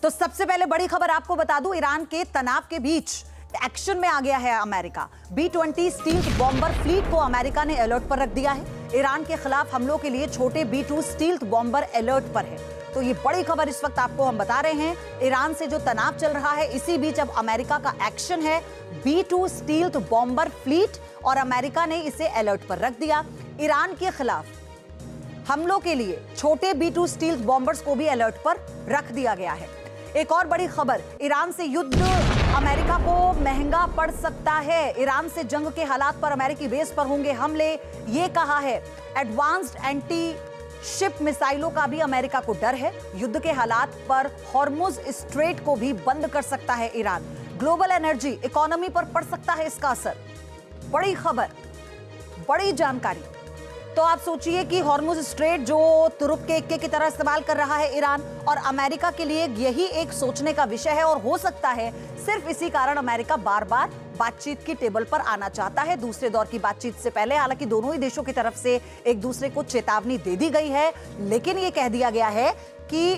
तो सबसे पहले बड़ी खबर आपको बता दूं, ईरान के तनाव के बीच एक्शन में आ गया है America. B-20 stealth bomber fleet को अमेरिका ने अलर्ट पर रख दिया है। ईरान के खिलाफ हमलों के लिए छोटे B-2 स्टील्थ बॉम्बर अलर्ट पर है। तो ये बड़ी खबर इस वक्त आपको हम बता रहे हैं। ईरान से जो तनाव चल रहा है, इसी बीच अब अमेरिका का एक्शन है। B-2 स्टील्थ बॉम्बर फ्लीट और अमेरिका ने इसे अलर्ट पर रख दिया। ईरान के खिलाफ हमलों के लिए छोटे B-2 स्टील्थ बॉम्बर्स को भी अलर्ट पर रख दिया गया है। एक और बड़ी खबर, ईरान से युद्ध अमेरिका को महंगा पड़ सकता है। ईरान से जंग के हालात पर अमेरिकी बेस पर होंगे हमले, ये कहा है। एडवांस्ड एंटी शिप मिसाइलों का भी अमेरिका को डर है। युद्ध के हालात पर हॉर्मुज स्ट्रेट को भी बंद कर सकता है ईरान। ग्लोबल एनर्जी इकोनॉमी पर पड़ सकता है इसका असर। बड़ी खबर, बड़ी जानकारी। तो आप सोचिए कि हॉर्मुज स्ट्रेट जो तुरुप के इक्के की तरह इस्तेमाल कर रहा है ईरान, और अमेरिका के लिए यही एक सोचने का विषय है। और हो सकता है सिर्फ इसी कारण अमेरिका बार बार बातचीत की टेबल पर आना चाहता है दूसरे दौर की बातचीत से पहले। हालांकि दोनों ही देशों की तरफ से एक दूसरे को चेतावनी दे दी गई है, लेकिन यह कह दिया गया है कि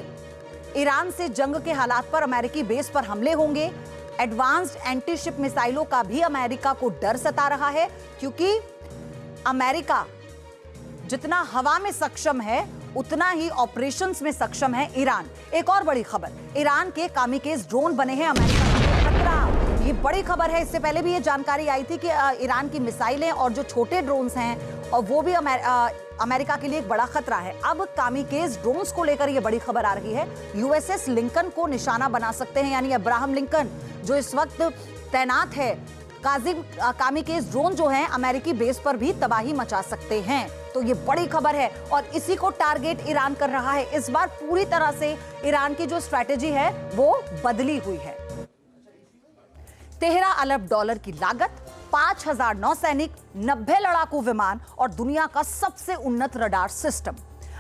ईरान से जंग के हालात पर अमेरिकी बेस पर हमले होंगे। एडवांस्ड एंटी शिप मिसाइलों का भी अमेरिका को डर सता रहा है, क्योंकि अमेरिका जितना हवा में सक्षम है उतना ही ऑपरेशंस में सक्षम है ईरान। एक और बड़ी खबर, ईरान के कामिकेज ड्रोन बने हैं अमेरिका का खतरा। ये बड़ी खबर है। इससे पहले भी ये जानकारी आई थी कि ईरान की मिसाइलें और जो छोटे ड्रोन्स हैं और वो भी अमेरिका के लिए एक बड़ा खतरा है। अब कामिकेज ड्रोन्स को लेकर ये बड़ी खबर आ रही है। USS लिंकन को निशाना बना सकते हैं, यानी अब्राहम लिंकन जो इस वक्त तैनात है। कामिकेज ड्रोन जो हैं अमेरिकी बेस पर भी तबाही मचा सकते हैं। तो ये बड़ी खबर है और इसी को टारगेट ईरान कर रहा है। इस बार पूरी तरह से ईरान की जो स्ट्रैटेजी है वो बदली हुई है। 13 अरब डॉलर की लागत, 5000 नौसैनिक, 90 लड़ाकू विमान और दुनिया का सबसे उन्नत रडार सिस्टम।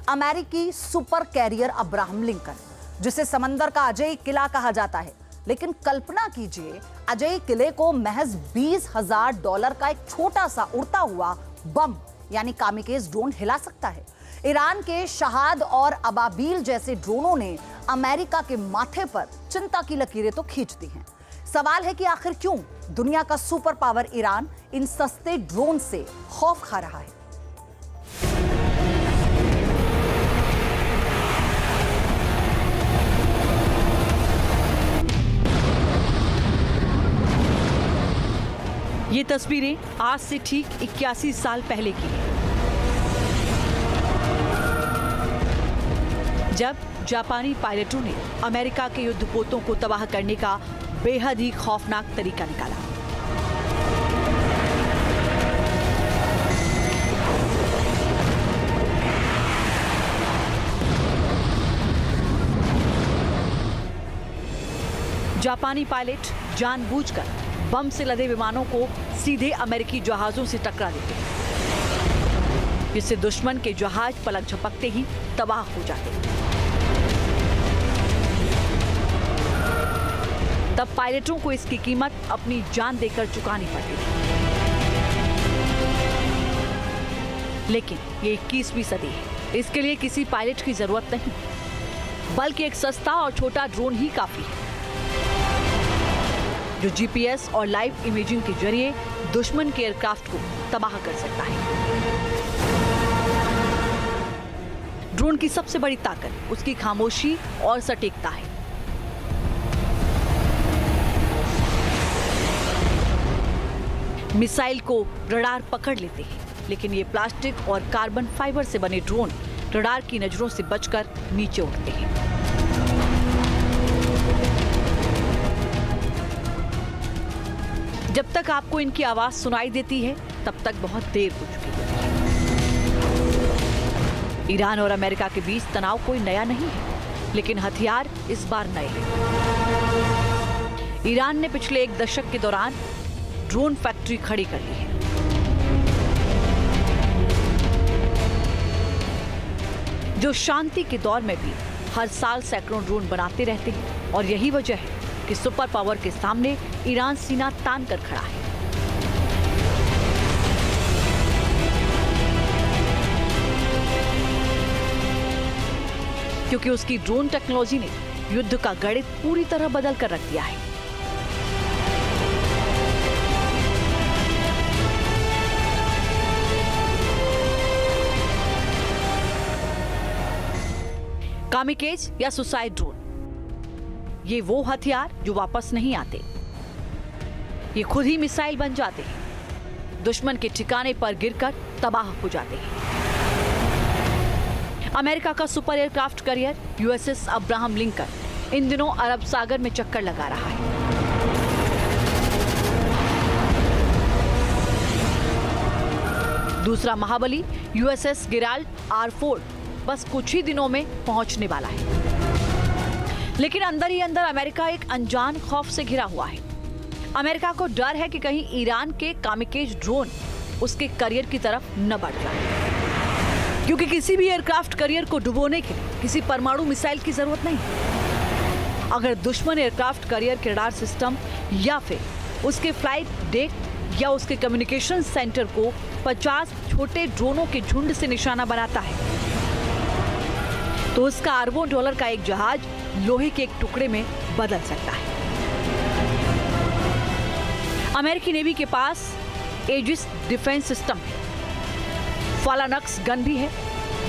अमेरिकी सुपर कैरियर अब्राहम लिंकन, जिसे समंदर का अजय किला कहा जाता है। लेकिन कल्पना कीजिए, अजय किले को महज $20,000 का एक छोटा सा उड़ता हुआ बम यानी कामिकेज ड्रोन हिला सकता है। ईरान के शहाद और अबाबील जैसे ड्रोनों ने अमेरिका के माथे पर चिंता की लकीरें तो खींच दी हैं। सवाल है कि आखिर क्यों दुनिया का सुपर पावर ईरान इन सस्ते ड्रोन से खौफ खा रहा है। ये तस्वीरें आज से ठीक 81 साल पहले की हैं, जब जापानी पायलटों ने अमेरिका के युद्धपोतों को तबाह करने का बेहद ही खौफनाक तरीका निकाला। जापानी पायलट जानबूझकर बम से लदे विमानों को सीधे अमेरिकी जहाजों से टकरा देते हैं, जिससे दुश्मन के जहाज पलक झपकते ही तबाह हो जाते हैं। तब पायलटों को इसकी कीमत अपनी जान देकर चुकानी पड़ती थी। लेकिन ये 21वीं सदी है, इसके लिए किसी पायलट की जरूरत नहीं, बल्कि एक सस्ता और छोटा ड्रोन ही काफी है, जो GPS और लाइव इमेजिंग के जरिए दुश्मन के एयरक्राफ्ट को तबाह कर सकता है। ड्रोन की सबसे बड़ी ताकत उसकी खामोशी और सटीकता है। मिसाइल को रडार पकड़ लेते हैं, लेकिन ये प्लास्टिक और कार्बन फाइबर से बने ड्रोन रडार की नजरों से बचकर नीचे उड़ते हैं। जब तक आपको इनकी आवाज सुनाई देती है, तब तक बहुत देर हो चुकी है। ईरान और अमेरिका के बीच तनाव कोई नया नहीं है, लेकिन हथियार इस बार नए हैं। ईरान ने पिछले एक दशक के दौरान ड्रोन फैक्ट्री खड़ी कर ली है। जो शांति के दौर में भी हर साल सैकड़ों ड्रोन बनाते रहते हैं, और यही वजह है कि सुपर पावर के सामने ईरान सीना तान कर खड़ा है। क्योंकि उसकी ड्रोन टेक्नोलॉजी ने युद्ध का गणित पूरी तरह बदल कर रख दिया है। कामिकेज या सुसाइड ड्रोन, ये वो हथियार जो वापस नहीं आते। ये खुद ही मिसाइल बन जाते हैं, दुश्मन के ठिकाने पर गिरकर तबाह हो जाते हैं। अमेरिका का super aircraft carrier USS Abraham Lincoln इन दिनों अरब सागर में चक्कर लगा रहा है। दूसरा महाबली यूएसएस गिराल्ड आर फोर्ड बस कुछ ही दिनों में पहुंचने वाला है। लेकिन अंदर ही अंदर अमेरिका एक अनजान खौफ से घिरा हुआ है। अमेरिका को डर है कि कहीं ईरान के कामिकेज ड्रोन उसके करियर की तरफ न बढ़ जाए, क्योंकि किसी भी एयरक्राफ्ट करियर को डुबोने के लिए किसी परमाणु मिसाइल की जरूरत नहीं। अगर दुश्मन एयरक्राफ्ट करियर के रडार सिस्टम या फिर उसके फ्लाइट डेक या उसके कम्युनिकेशन सेंटर को 50 छोटे ड्रोनों के झुंड से निशाना बनाता है, तो उसका अरबों डॉलर का एक जहाज लोहे के एक टुकड़े में बदल सकता है। अमेरिकी नेवी के पास एजिस डिफेंस सिस्टम है, फालानक्स गन भी है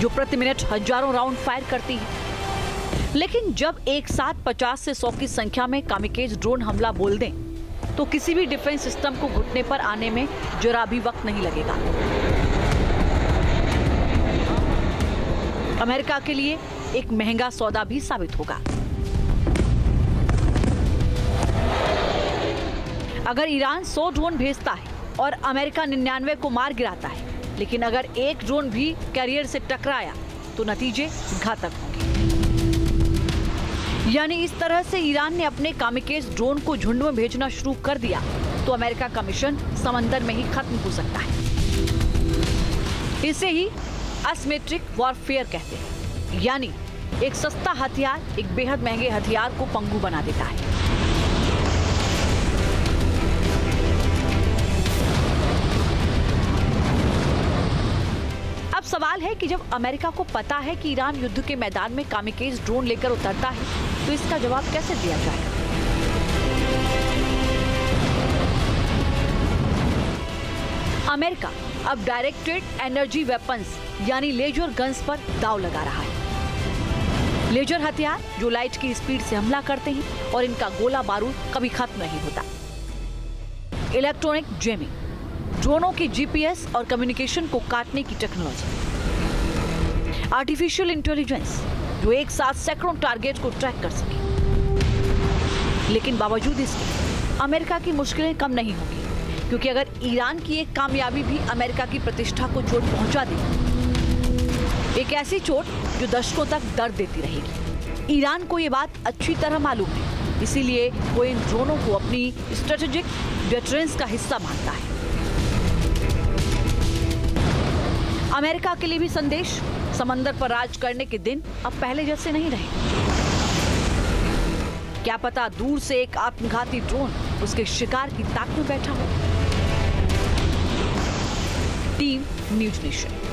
जो प्रति मिनट हजारों राउंड फायर करती है। लेकिन जब एक साथ 50 से 100 की संख्या में कामिकेज ड्रोन हमला बोल दें, तो किसी भी डिफेंस सिस्टम को घुटने पर आने में जरा भी वक्त नहीं लगेगा। अमेरिका के लिए एक महंगा सौदा भी साबित होगा। अगर ईरान 100 ड्रोन भेजता है और अमेरिका 99 को मार गिराता है, लेकिन अगर एक ड्रोन भी कैरियर से टकराया तो नतीजे घातक होंगे। यानी इस तरह से ईरान ने अपने कामिकेज ड्रोन को झुंड में भेजना शुरू कर दिया तो अमेरिका का मिशन समंदर में ही खत्म हो सकता है। इसे ही एसिमेट्रिक वॉरफेयर कहते हैं, यानी एक सस्ता हथियार एक बेहद महंगे हथियार को पंगु बना देता है। अब सवाल है कि जब अमेरिका को पता है कि ईरान युद्ध के मैदान में कामिकेज ड्रोन लेकर उतरता है, तो इसका जवाब कैसे दिया जाएगा? अमेरिका अब डायरेक्टेड एनर्जी वेपन्स यानी लेजर गन्स पर दांव लगा रहा है। लेजर हथियार जो लाइट की स्पीड से हमला करते हैं और इनका गोला बारूद कभी खत्म नहीं होता। इलेक्ट्रॉनिक जेमिंग, ड्रोनों की जीपीएस और कम्युनिकेशन को काटने की टेक्नोलॉजी, आर्टिफिशियल इंटेलिजेंस जो एक साथ सैकड़ों टारगेट को ट्रैक कर सके। लेकिन बावजूद इसके अमेरिका की मुश्किलें कम नहीं होंगी, क्योंकि अगर ईरान की एक कामयाबी भी अमेरिका की प्रतिष्ठा को चोट पहुंचा दे, एक ऐसी चोट जो दशकों तक दर्द देती रहेगी। ईरान को ये बात अच्छी तरह मालूम है, इसीलिए वो इन ड्रोनों को अपनी स्ट्रेटेजिक डिटरेंस का हिस्सा मानता है। अमेरिका के लिए भी संदेश, समंदर पर राज करने के दिन अब पहले जैसे नहीं रहे। क्या पता दूर से एक आत्मघाती ड्रोन उसके शिकार की ताक में बैठा हो। Team news nation.